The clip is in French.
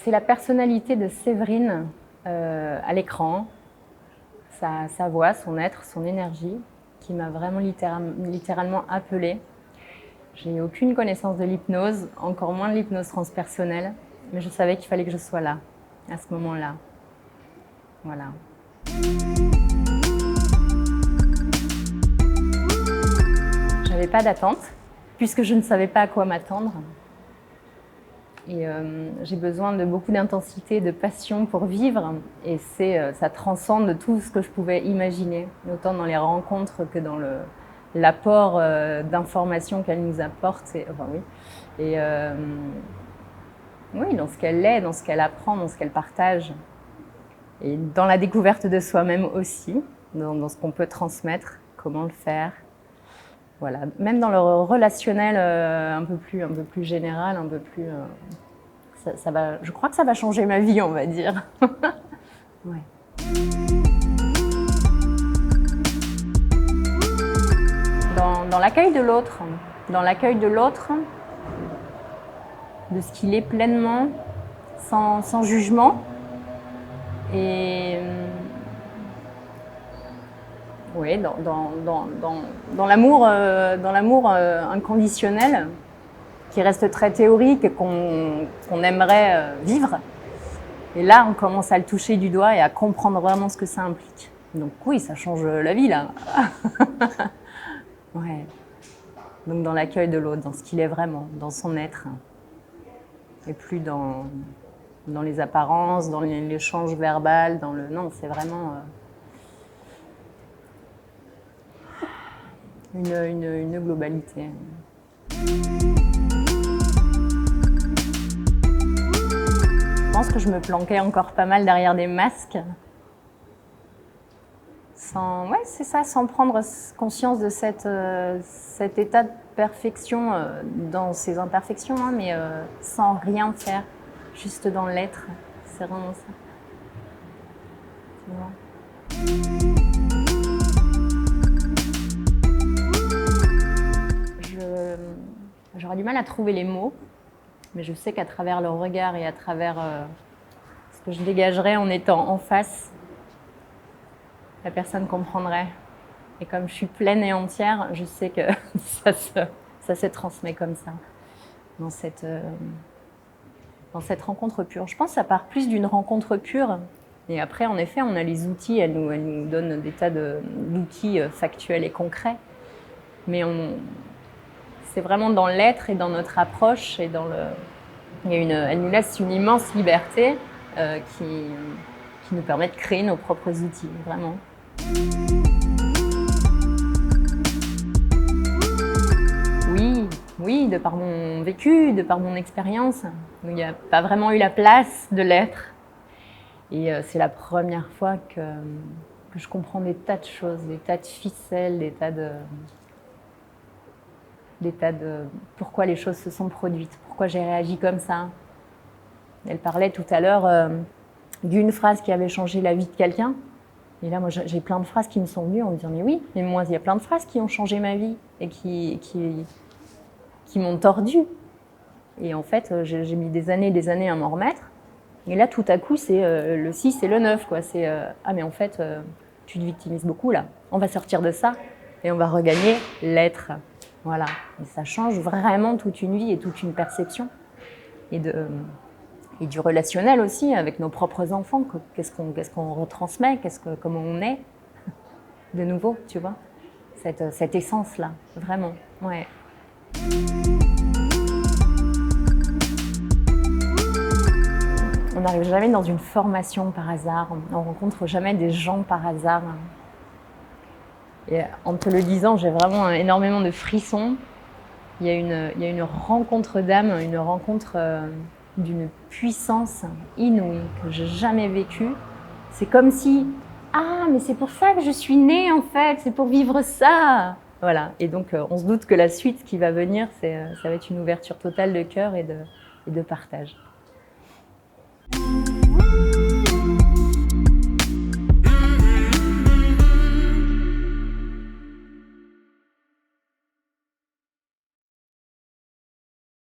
C'est la personnalité de Séverine à l'écran, sa voix, son être, son énergie, qui m'a vraiment littéralement appelée. J'ai aucune connaissance de l'hypnose, encore moins de l'hypnose transpersonnelle, mais je savais qu'il fallait que je sois là, à ce moment-là. Voilà. J'avais pas d'attente, puisque je ne savais pas à quoi m'attendre. Et j'ai besoin de beaucoup d'intensité, de passion pour vivre. Et ça transcende tout ce que je pouvais imaginer, autant dans les rencontres que dans l'apport d'informations qu'elle nous apporte. Et oui, dans ce qu'elle est, dans ce qu'elle apprend, dans ce qu'elle partage. Et dans la découverte de soi-même aussi, dans ce qu'on peut transmettre, comment le faire. Voilà. Même dans le relationnel un peu plus général, un peu plus... je crois que ça va changer ma vie, on va dire. Ouais. Dans l'accueil de l'autre, de ce qu'il est pleinement, sans jugement. Et oui, dans l'amour inconditionnel, qui reste très théorique et qu'on aimerait vivre. Et là, on commence à le toucher du doigt et à comprendre vraiment ce que ça implique. Donc oui, ça change la vie, là. Ouais. Donc dans l'accueil de l'autre, dans ce qu'il est vraiment, dans son être. Et plus dans les apparences, dans l'échange verbal, Non, c'est vraiment une globalité. Je pense que je me planquais encore pas mal derrière des masques. Sans prendre conscience de cet état de perfection dans ses imperfections, hein, mais sans rien faire, juste dans l'être. C'est vraiment ça. J'aurais du mal à trouver les mots, mais je sais qu'à travers le regard et à travers ce que je dégagerais en étant en face, la personne comprendrait. Et comme je suis pleine et entière, je sais que ça se transmet comme ça, dans cette rencontre pure. Je pense que ça part plus d'une rencontre pure. Et après, en effet, on a les outils, elle nous donne des tas d'outils factuels et concrets. Mais c'est vraiment dans l'être et dans notre approche. Et elle nous laisse une immense liberté qui nous permet de créer nos propres outils, vraiment. Oui, de par mon vécu, de par mon expérience. Il n'y a pas vraiment eu la place de l'être. Et c'est la première fois que je comprends des tas de choses, des tas de ficelles, des tas de pourquoi les choses se sont produites, pourquoi j'ai réagi comme ça. Elle parlait tout à l'heure d'une phrase qui avait changé la vie de quelqu'un. Et là, moi, j'ai plein de phrases qui me sont venues en me disant « Mais oui, mais moi, il y a plein de phrases qui ont changé ma vie et qui m'ont tordue. » Et en fait, j'ai mis des années à m'en remettre. Et là, tout à coup, c'est le 6 et le 9, quoi. C'est ah, mais en fait, tu te victimises beaucoup, là. On va sortir de ça et on va regagner l'être. Voilà. Et ça change vraiment toute une vie et toute une perception. Et du relationnel aussi, avec nos propres enfants. Qu'est-ce qu'on retransmet, comment on est, de nouveau, tu vois. Cette essence-là, vraiment, ouais. On n'arrive jamais dans une formation par hasard, on rencontre jamais des gens par hasard. Et en te le disant, j'ai vraiment énormément de frissons. Il y a une rencontre d'âme, une rencontre d'une puissance inouïe que j'ai jamais vécue. C'est comme si, ah, mais c'est pour ça que je suis née en fait, c'est pour vivre ça. Voilà, et donc on se doute que la suite qui va venir, ça va être une ouverture totale de cœur et de partage.